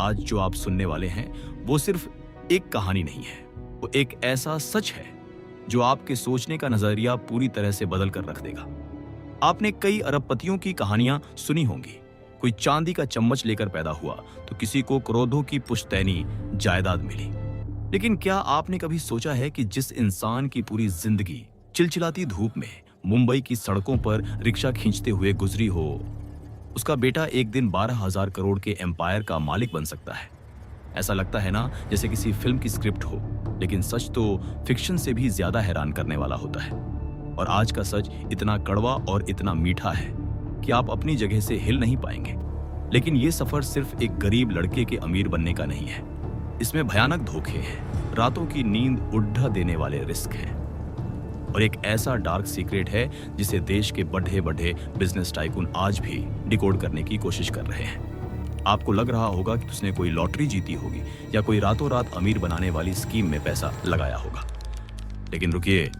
आज जो आप सुनने वाले हैं वो सिर्फ एक कहानी नहीं है, वो एक ऐसा सच है जो आपके सोचने का नजरिया पूरी तरह से बदल कर रख देगा। आपने कई अरबपतियों की कहानियां सुनी होंगी। कोई चांदी का चम्मच लेकर पैदा हुआ तो किसी को करोड़ों की पुश्तैनी जायदाद मिली। लेकिन क्या आपने कभी सोचा है कि जिस इंसान की पूरी जिंदगी चिलचिलाती धूप में मुंबई की सड़कों पर रिक्शा खींचते हुए गुजरी हो, उसका बेटा एक दिन 12,000 करोड़ के एम्पायर का मालिक बन सकता है। ऐसा लगता है ना जैसे किसी फिल्म की स्क्रिप्ट हो, लेकिन सच तो फिक्शन से भी ज्यादा हैरान करने वाला होता है। और आज का सच इतना कड़वा और इतना मीठा है कि आप अपनी जगह से हिल नहीं पाएंगे। लेकिन ये सफर सिर्फ एक गरीब लड़के के अमीर बनने का नहीं है। इसमें भयानक धोखे हैं, रातों की नींद उड़ा देने वाले रिस्क हैं और एक ऐसा डार्क सीक्रेट है जिसे देश के बड़े बड़े बिजनेस टाइकून आज भी डिकोड करने की कोशिश कर रहे हैं। आपको लग रहा होगा कि उसने कोई लॉटरी जीती होगी या कोई रातों रात अमीर बनाने वाली स्कीम में पैसा लगाया होगा। लेकिन रुकिए,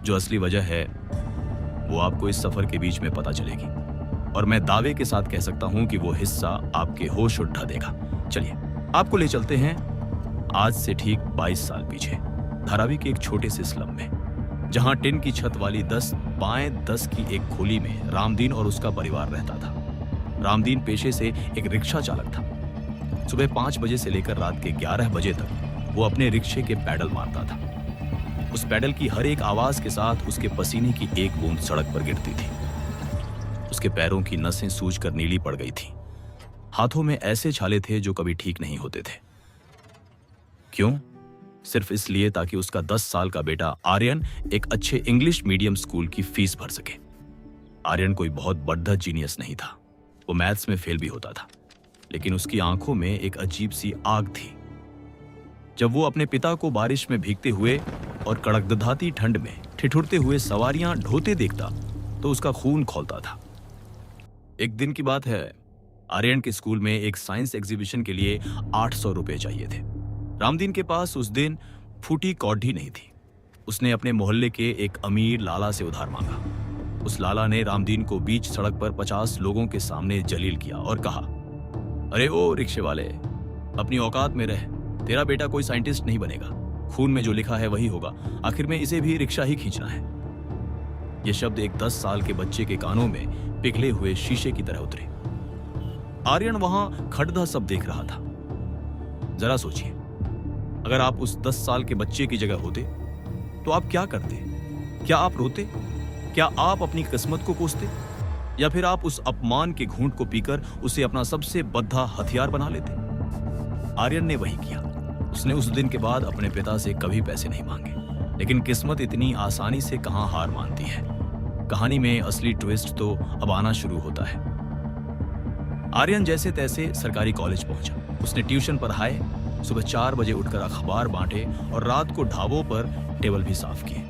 जो असली वजह है वो आपको इस सफर के बीच में पता चलेगी और मैं दावे के साथ कह सकता हूं कि वो हिस्सा आपके होश उठा देगा। चलिए आपको ले चलते हैं आज से ठीक 22 साल पीछे, धारावी के एक छोटे से स्लम में, जहां टिन की छत वाली 10 बाएं 10 की एक खोली में रामदीन और उसका परिवार रहता था। रामदीन पेशे से एक रिक्शा चालक था। सुबह 5 बजे से लेकर रात के 11 बजे तक वो अपने रिक्शे के पैडल मारता था। उस पैडल की हर एक आवाज के साथ उसके पसीने की एक बूंद सड़क पर गिरती थी। उसके पैरों की नसें सूजकर नीली पड़ गई थी। हाथों में ऐसे छाले थे जो कभी ठीक नहीं होते थे। क्यों? सिर्फ इसलिए ताकि उसका 10 साल का बेटा आर्यन एक अच्छे इंग्लिश मीडियम स्कूल की फीस भर सके। आर्यन कोई बहुत बड़ा जीनियस नहीं था, वो मैथ्स में फेल भी होता था, लेकिन उसकी आंखों में एक अजीब सी आग थी। जब वो अपने पिता को बारिश में भीगते हुए और कड़कदाती ठंड में ठिठुरते हुए सवारियां ढोते देखता तो उसका खून खौलता था। एक दिन की बात है, आर्यन के स्कूल में एक साइंस एग्जीबिशन के लिए 800 रुपए चाहिए थे। रामदीन के पास उस दिन फूटी कौड़ी नहीं थी। उसने अपने मोहल्ले के एक अमीर लाला से उधार मांगा। उस लाला ने रामदीन को बीच सड़क पर 50 लोगों के सामने जलील किया और कहा, अरे ओ रिक्शे वाले, अपनी औकात में रह, तेरा बेटा कोई साइंटिस्ट नहीं बनेगा, खून में जो लिखा है वही होगा, आखिर में इसे भी रिक्शा ही खींचना है। ये शब्द एक 10 साल के बच्चे के कानों में पिघले हुए शीशे की तरह उतरे। आर्यन वहां खड़दा सब देख रहा था। जरा सोचिए, अगर आप उस 10 साल के बच्चे की जगह होते तो आप क्या करते? क्या आप रोते? क्या आप अपनी किस्मत को कोसते? या फिर आप उस अपमान के घूंट को पीकर उसे अपना सबसे बद्धा हथियार बना लेते? आर्यन ने वही किया। उसने उस दिन के बाद अपने पिता से कभी पैसे नहीं मांगे। लेकिन किस्मत इतनी आसानी से कहां हार मानती है। कहानी में असली ट्विस्ट तो अब आना शुरू होता है। आर्यन जैसे तैसे सरकारी कॉलेज पहुंचा। उसने ट्यूशन पढ़ाए, सुबह 4 बजे उठकर अखबार बांटे और रात को ढाबों पर टेबल भी साफ किए।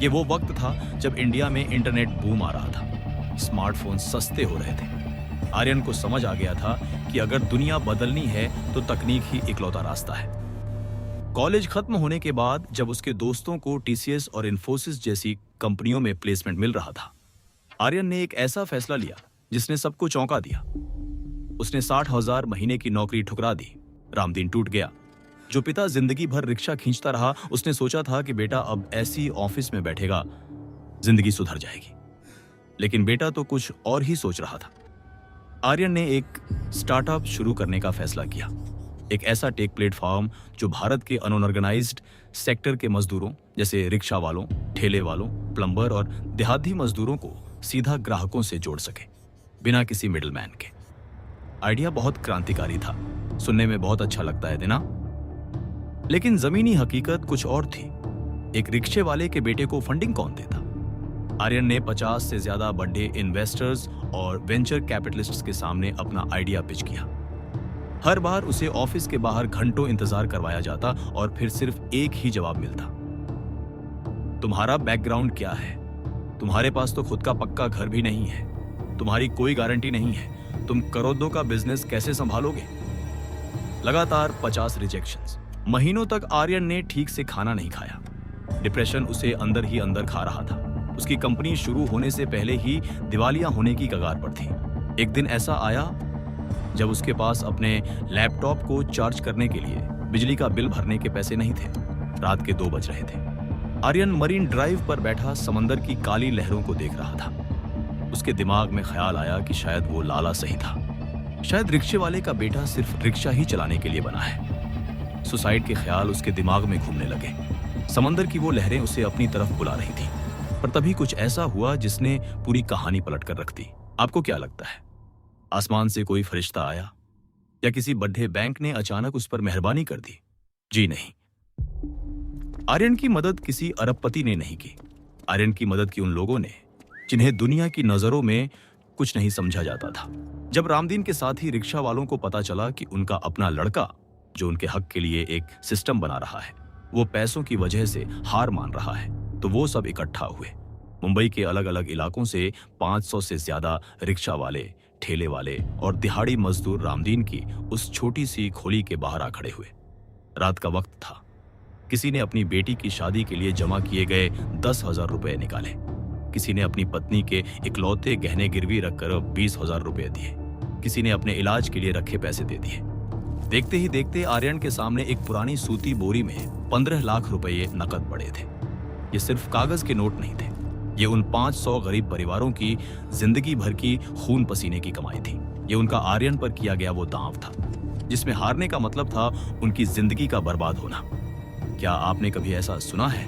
ये वो वक्त था जब इंडिया में इंटरनेट बूम आ रहा था, स्मार्टफोन सस्ते हो रहे थे। आर्यन को समझ आ गया था कि अगर दुनिया बदलनी है तो तकनीक ही इकलौता रास्ता है। कॉलेज खत्म होने के बाद जब उसके दोस्तों को टीसीएस और इन्फोसिस जैसी कंपनियों में प्लेसमेंट मिल रहा था, आर्यन ने एक ऐसा फैसला लिया जिसने सबको चौंका दिया। उसने 60,000 महीने की नौकरी ठुकरा दी। रामदीन टूट गया। जो पिता जिंदगी भर रिक्शा खींचता रहा, उसने सोचा था कि बेटा अब ऐसी ऑफिस में बैठेगा, जिंदगी सुधर जाएगी। लेकिन बेटा तो कुछ और ही सोच रहा था। आर्यन ने एक स्टार्टअप शुरू करने का फैसला किया। एक ऐसा टेक प्लेटफॉर्म जो भारत के अनऑर्गेनाइज्ड सेक्टर के मजदूरों जैसे रिक्शा वालों, ठेले वालों, प्लम्बर और देहाती मजदूरों को सीधा ग्राहकों से जोड़ सके, बिना किसी मिडलमैन के। आइडिया बहुत क्रांतिकारी था, सुनने में बहुत अच्छा लगता है ना? लेकिन जमीनी हकीकत कुछ और थी। एक रिक्शे वाले के बेटे को फंडिंग कौन देता? आर्यन ने 50 से ज्यादा बड़े इन्वेस्टर्स और वेंचर कैपिटलिस्ट्स के सामने अपना आइडिया पिच किया। हर बार उसे ऑफिस के बाहर घंटों इंतजार करवाया जाता और फिर सिर्फ एक ही जवाब मिलता, तुम्हारा बैकग्राउंड क्या है? तुम्हारे पास तो खुद का पक्का घर भी नहीं है, तुम्हारी कोई गारंटी नहीं है, तुम करोड़ों का बिजनेस कैसे संभालोगे? लगातार 50 रिजेक्शंस। महीनों तक आर्यन ने ठीक से खाना नहीं खाया। डिप्रेशन उसे अंदर ही अंदर खा रहा था। उसकी कंपनी शुरू होने से पहले ही दिवालिया होने की कगार पर थी। एक दिन ऐसा आया जब उसके पास अपने लैपटॉप को चार्ज करने के लिए बिजली का बिल भरने के पैसे नहीं थे। रात के 2 बज रहे थे। आर्यन मरीन ड्राइव पर बैठा समंदर की काली लहरों को देख रहा था। उसके दिमाग में ख्याल आया कि शायद वो लाला सही था। शायद रिक्शे वाले का बेटा सिर्फ रिक्शा ही चलाने के लिए बना है। सुसाइड के ख्याल उसके दिमाग में घूमने लगे। समंदर की वो लहरें उसे अपनी तरफ बुला रही थी। पर तभी कुछ ऐसा हुआ जिसने पूरी कहानी पलट कर रख दी। आपको क्या लगता है? आसमान से कोई फरिश्ता आया या किसी बड्ढे बैंक ने अचानक उस पर मेहरबानी कर दी? जी नहीं। आर्यन की मदद किसी अरबपति ने नहीं की। आर्यन की मदद की उन लोगों ने जिन्हें दुनिया की नजरों में कुछ नहीं समझा जाता था। जब रामदीन के साथ ही रिक्शा वालों को पता चला कि उनका अपना लड़का, जो उनके हक के लिए एक सिस्टम बना रहा है, वो पैसों की वजह से हार मान रहा है, तो वो सब इकट्ठा हुए। मुंबई के अलग अलग इलाकों से 500 से ज्यादा रिक्शा वाले, ठेले वाले और दिहाड़ी मजदूर रामदीन की उस छोटी सी खोली के बाहर आ खड़े हुए। रात का वक्त था। किसी ने अपनी बेटी की शादी के लिए जमा किए गए 10,000 रुपए निकाले। किसी ने अपनी पत्नी के इकलौते गहने गिरवी रखकर 20,000 रुपए दिए। किसी ने अपने इलाज के लिए रखे पैसे दे दिए। देखते ही देखते आर्यन के सामने एक पुरानी सूती बोरी में 15 लाख रुपए नकद पड़े थे। ये सिर्फ कागज के नोट नहीं थे, ये उन 500 गरीब परिवारों की जिंदगी भर की खून पसीने की कमाई थी। ये उनका आर्यन पर किया गया वो दांव था, जिसमें हारने का मतलब था उनकी जिंदगी का बर्बाद होना। क्या आपने कभी ऐसा सुना है?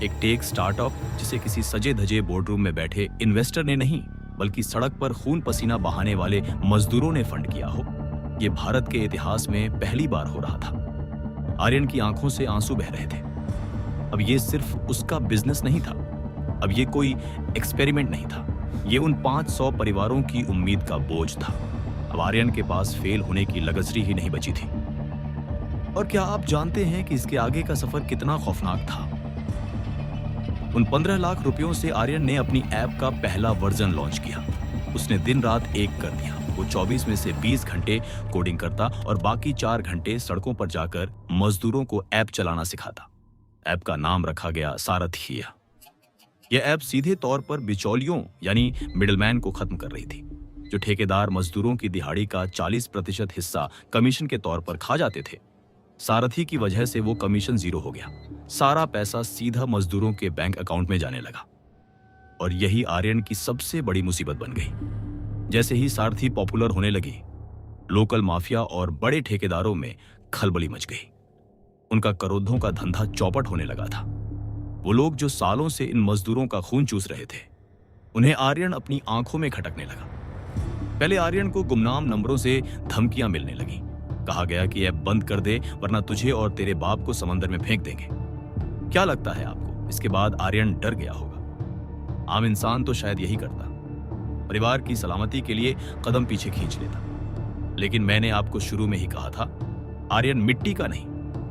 एक टेक स्टार्टअप जिसे किसी सजे धजे बोर्डरूम में बैठे इन्वेस्टर ने नहीं, बल्कि सड़क पर खून पसीना बहाने वाले मजदूरों ने फंड किया हो। ये भारत के इतिहास में पहली बार हो रहा था। आर्यन की आंखों से आंसू बह रहे थे। अब ये सिर्फ उसका बिजनेस नहीं था, अब ये कोई एक्सपेरिमेंट नहीं था, ये उन 500 परिवारों की उम्मीद का बोझ था। अब आर्यन के पास फेल होने की लगजरी ही नहीं बची थी। और क्या आप जानते हैं कि इसके आगे का सफर कितना खौफनाक था? उन 15 लाख रुपयों से आर्यन ने अपनी ऐप का पहला वर्जन लॉन्च किया। उसने दिन रात एक कर दिया। वो 24 में से 20 घंटे कोडिंग करता और बाकी 4 घंटे सड़कों पर जाकर मजदूरों को ऐप चलाना सिखाता। ऐप का नाम रखा गया सारथिया। यह ऐप सीधे तौर पर बिचौलियों यानी मिडलमैन को खत्म कर रही थी, जो ठेकेदार मजदूरों की दिहाड़ी का 40% हिस्सा कमीशन के तौर पर खा जाते थे। सारथी की वजह से वो कमीशन 0 हो गया। सारा पैसा सीधा मजदूरों के बैंक अकाउंट में जाने लगा। और यही आर्यन की सबसे बड़ी मुसीबत बन गई। जैसे ही सारथी पॉपुलर होने लगी, लोकल माफिया और बड़े ठेकेदारों में खलबली मच गई। उनका करोड़ों का धंधा चौपट होने लगा था। वो लोग जो सालों से इन मजदूरों का खून चूस रहे थे, उन्हें आर्यन अपनी आंखों में खटकने लगा। पहले आर्यन को गुमनाम नंबरों से धमकियां मिलने लगी। कहा गया कि ऐप बंद कर दे वरना तुझे और तेरे बाप को समंदर में फेंक देंगे। क्या लगता है आपको, इसके बाद आर्यन डर गया होगा? आम इंसान तो शायद यही करता, परिवार की सलामती के लिए कदम पीछे खींच लेता। लेकिन मैंने आपको शुरू में ही कहा था, आर्यन मिट्टी का नहीं,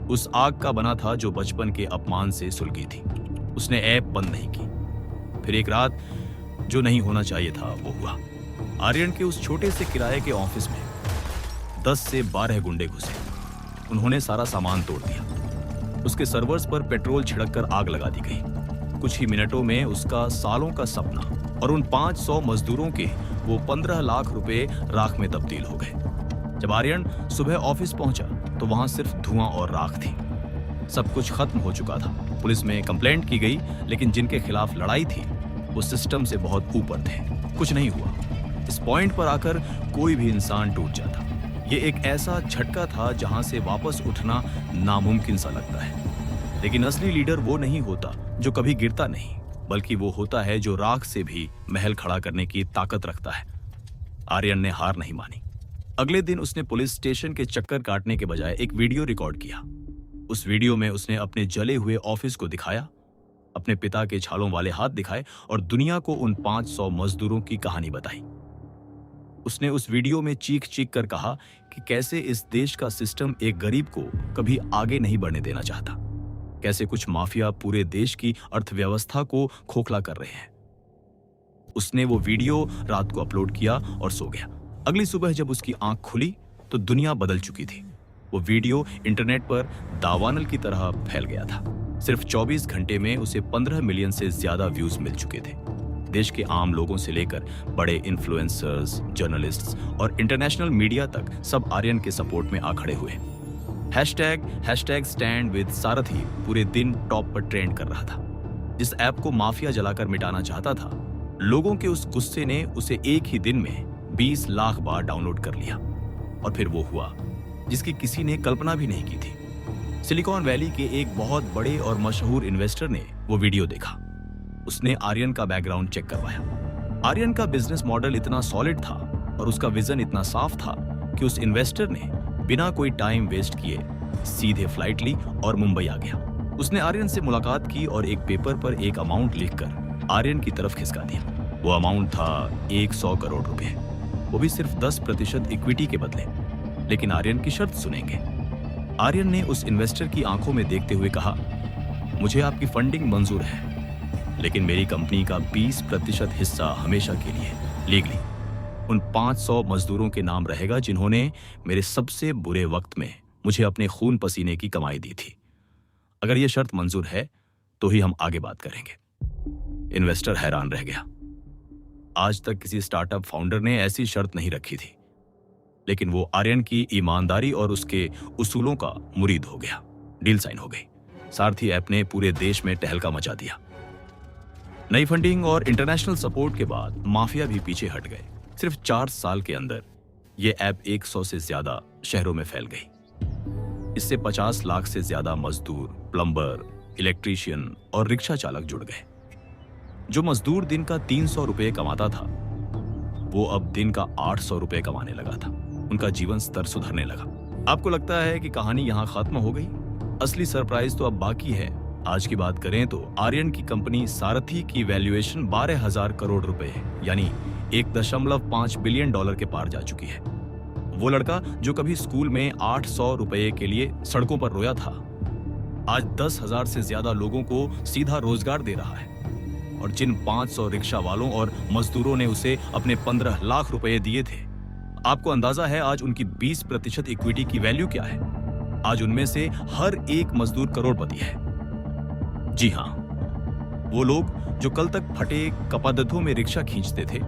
उस आग का बना था जो बचपन के अपमान से सुलगी थी। उसने ऐप बंद नहीं की। फिर एक रात जो नहीं होना चाहिए था वो हुआ। आर्यन के उस छोटे से किराए के ऑफिस में 10 से 12 गुंडे घुसे। उन्होंने सारा सामान तोड़ दिया। उसके सर्वर्स पर पेट्रोल छिड़ककर आग लगा दी गई। कुछ ही मिनटों में उसका सालों का सपना और उन 500 मजदूरों के वो 15 लाख रुपए राख में तब्दील हो गए। जब आर्यन सुबह ऑफिस पहुंचा तो वहां सिर्फ धुआं और राख थी। सब कुछ खत्म हो चुका था। पुलिस में कंप्लेंट की गई, लेकिन जिनके खिलाफ लड़ाई थी वो सिस्टम से बहुत ऊपर थे। कुछ नहीं हुआ। इस पॉइंट पर आकर कोई भी इंसान टूट जाता। ये एक ऐसा झटका था जहां से वापस उठना नामुमकिन सा लगता है। लेकिन असली लीडर वो नहीं होता जो कभी गिरता नहीं, बल्कि वो होता है जो राख से भी महल खड़ा करने की ताकत रखता है। आर्यन ने हार नहीं मानी। अगले दिन उसने पुलिस स्टेशन के चक्कर काटने के बजाय एक वीडियो रिकॉर्ड किया। उस वीडियो में उसने अपने जले हुए ऑफिस को दिखाया, अपने पिता के छालों वाले हाथ दिखाए और दुनिया को उन 500 मजदूरों की कहानी बताई। उसने उस वीडियो में चीख चीख कर कहा कि कैसे इस देश का सिस्टम एक गरीब को कभी आगे नहीं बढ़ने देना चाहता, कैसे कुछ माफिया पूरे देश की अर्थव्यवस्था को खोखला कर रहे हैं। उसने वो वीडियो रात को अपलोड किया और सो गया। अगली सुबह जब उसकी आंख खुली तो दुनिया बदल चुकी थी। वो वीडियो इंटरनेट पर दावानल की तरह फैल गया था। सिर्फ 24 घंटे में उसे 15 मिलियन से ज्यादा व्यूज मिल चुके थे। देश के आम लोगों से लेकर बड़े इन्फ्लुएंसर्स, जर्नलिस्ट्स और इंटरनेशनल मीडिया तक सब आर्यन के सपोर्ट में आ खड़े हुए। हैशटैग स्टैंड विद सारथी पूरे दिन टॉप पर ट्रेंड कर रहा था। जिस ऐप को माफिया जलाकर मिटाना चाहता था, लोगों के उस गुस्से ने उसे एक ही दिन में 20 लाख बार डाउनलोड कर लिया। और फिर वो हुआ जिसकी किसी ने कल्पना भी नहीं की थी। सिलिकॉन वैली के एक बहुत बड़े और मशहूर इन्वेस्टर ने वो वीडियो देखा। उसने आर्यन का बैकग्राउंड चेक करवाया। आर्यन का बिजनेस मॉडल इतना सॉलिड था और उसका विजन इतना साफ था कि उस इन्वेस्टर ने बिना कोई टाइम वेस्ट किए सीधे फ्लाइट ली और मुंबई आ गया। उसने आर्यन से मुलाकात की और एक पेपर पर एक अमाउंट लिखकर आर्यन की तरफ खिसका दिया। वो अमाउंट था 100 करोड़ रुपए, वो भी सिर्फ 10% इक्विटी के बदले। लेकिन आर्यन की शर्त सुनेंगे। आर्यन ने उस इन्वेस्टर की आंखों में देखते हुए कहा, मुझे आपकी फंडिंग मंजूर है, लेकिन मेरी कंपनी का 20% हिस्सा हमेशा के लिए लीगली उन 500 मजदूरों के नाम रहेगा जिन्होंने मेरे सबसे बुरे वक्त में मुझे अपने खून पसीने की कमाई दी थी। अगर यह शर्त मंजूर है तो ही हम आगे बात करेंगे। इन्वेस्टर हैरान रह गया। आज तक किसी स्टार्टअप फाउंडर ने ऐसी शर्त नहीं रखी थी, लेकिन वो आर्यन की ईमानदारी और उसके उसूलों का मुरीद हो गया। डील साइन हो गई। सारथी ऐप ने पूरे देश में टहलका मचा दिया। नई फंडिंग और इंटरनेशनल सपोर्ट के बाद माफिया भी पीछे हट गए। सिर्फ 4 साल के अंदर ये ऐप 100 से ज्यादा शहरों में फैल गई। इससे 50 लाख से ज्यादा मजदूर, प्लम्बर, इलेक्ट्रीशियन और रिक्शा चालक जुड़ गए। जो मजदूर दिन का 300 रुपए कमाता था, वो अब दिन का 800 रुपए कमाने लगा था। उनका जीवन स्तर सुधरने लगा। आपको लगता है कि कहानी यहां खत्म हो गई? असली सरप्राइज तो अब बाकी है। आज की बात करें तो आर्यन की कंपनी सारथी की वैल्यूएशन 12,000 करोड़ रुपए है, यानी 1.5 बिलियन डॉलर के पार जा चुकी है। वो लड़का जो कभी स्कूल में 800 रुपए के लिए सड़कों पर रोया था, आज 10,000 से ज्यादा लोगों को सीधा रोजगार दे रहा है। और जिन 500 रिक्शा वालों और मजदूरों ने उसे अपने 15 लाख रुपए दिए थे, आपको अंदाजा है आज उनकी 20% इक्विटी की वैल्यू क्या है? आज उनमें से हर एक मजदूर करोड़पति है। जी हां, वो लोग जो कल तक फटे कपादथों में रिक्शा खींचते थे,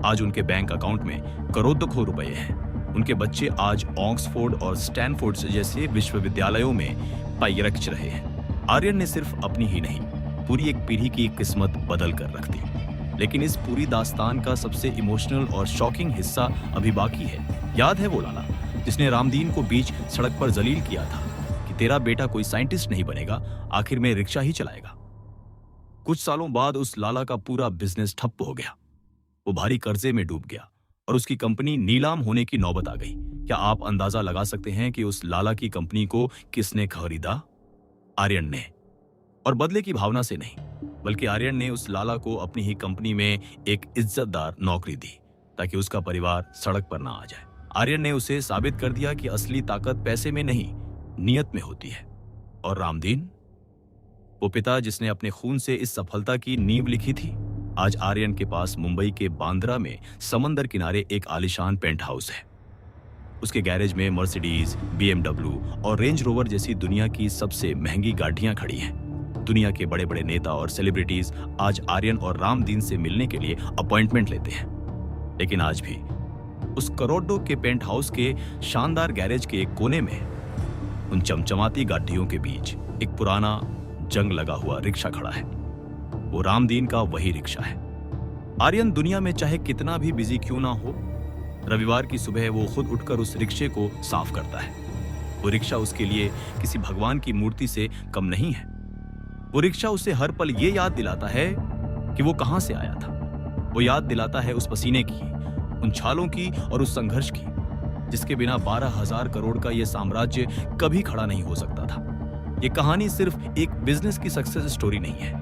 आज उनके बैंक अकाउंट में करोड़ों रुपए हैं। उनके बच्चे आज ऑक्सफोर्ड और स्टैनफोर्ड जैसे विश्वविद्यालयों में पाई रख रहे हैं। आर्यन ने सिर्फ अपनी ही नहीं, पूरी एक पीढ़ी की किस्मत बदल कर रख दी। लेकिन इस पूरी दास्तान का सबसे इमोशनल और शॉकिंग हिस्सा अभी बाकी है। याद है वो लाला जिसने रामदीन को बीच सड़क पर जलील किया था कि तेरा बेटा कोई साइंटिस्ट नहीं बनेगा, आखिर में रिक्शा ही चलाएगा। कुछ सालों बाद उस लाला का पूरा बिजनेस ठप्प हो गया। वो भारी कर्जे में डूब गया और उसकी कंपनी नीलाम होने की नौबत आ गई। क्या आप अंदाजा लगा सकते हैं कि उस लाला की कंपनी को किसने खरीदा? आर्यन ने। और बदले की भावना से नहीं, बल्कि आर्यन ने उस लाला को अपनी ही कंपनी में एक इज्जतदार नौकरी दी ताकि उसका परिवार सड़क पर ना आ जाए। आर्यन ने उसे साबित कर दिया कि असली ताकत पैसे में नहीं, नियत में होती है। और रामदीन, वो पिता जिसने अपने खून से इस सफलता की नींव लिखी थी, आज आर्यन के पास मुंबई के बांद्रा में समंदर किनारे एक आलीशान पेंट हाउस है। उसके गैरेज में मर्सिडीज, BMW और रेंज रोवर जैसी दुनिया की सबसे महंगी गाड़ियां खड़ी हैं। दुनिया के बड़े बड़े नेता और सेलिब्रिटीज आज आर्यन और रामदीन से मिलने के लिए अपॉइंटमेंट लेते हैं। लेकिन आज भी उस करोड़ों के पेंट हाउस के शानदार गैरेज के एक कोने में उन चमचमाती गाड़ियों के बीच एक पुराना जंग लगा हुआ रिक्शा खड़ा है। वो रामदीन का वही रिक्शा है। आर्यन दुनिया में चाहे कितना भी बिजी क्यों ना हो, रविवार की सुबह वो खुद उठकर उस रिक्शे को साफ करता है। वो रिक्शा उसके लिए किसी भगवान की मूर्ति से कम नहीं है। वो रिक्शा उसे हर पल ये याद दिलाता है कि वो कहां से आया था। वो याद दिलाता है उस पसीने की, उन छालों की और उस संघर्ष की, जिसके बिना 12,000 करोड़ का ये साम्राज्य कभी खड़ा नहीं हो सकता था। ये कहानी सिर्फ एक बिजनेस की सक्सेस स्टोरी नहीं है,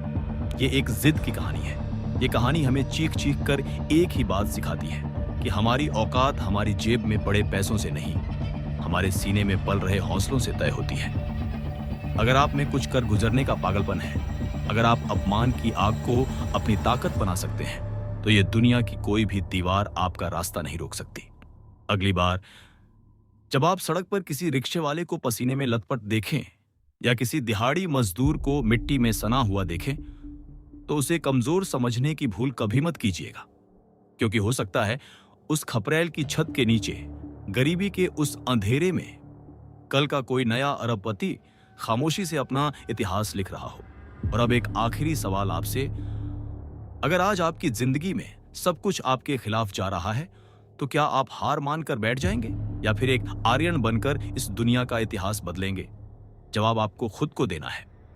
ये एक जिद की कहानी है। ये कहानी हमें चीख चीख कर एक ही बात सिखाती है कि हमारी औकात हमारी जेब में पड़े पैसों से नहीं, हमारे सीने में पल रहे हौसलों से तय होती है। अगर आप में कुछ कर गुजरने का पागलपन है, अगर आप अपमान की आग को अपनी ताकत बना सकते हैं, तो ये दुनिया की कोई भी दीवार आपका रास्ता नहीं रोक सकती। अगली बार जब आप सड़क पर किसी रिक्शे वाले को पसीने में लथपथ देखें या किसी दिहाड़ी मजदूर को मिट्टी में सना हुआ देखें, तो उसे कमजोर समझने की भूल कभी मत कीजिएगा, क्योंकि हो सकता है उस खपरेल की छत के नीचे, गरीबी के उस अंधेरे में, कल का कोई नया अरबपति खामोशी से अपना इतिहास लिख रहा हो। और अब एक आखिरी सवाल आपसे, अगर आज आपकी जिंदगी में सब कुछ आपके खिलाफ जा रहा है, तो क्या आप हार मानकर बैठ जाएंगे या फिर एक आर्यन बनकर इस दुनिया का इतिहास बदलेंगे? जवाब आपको खुद को देना है।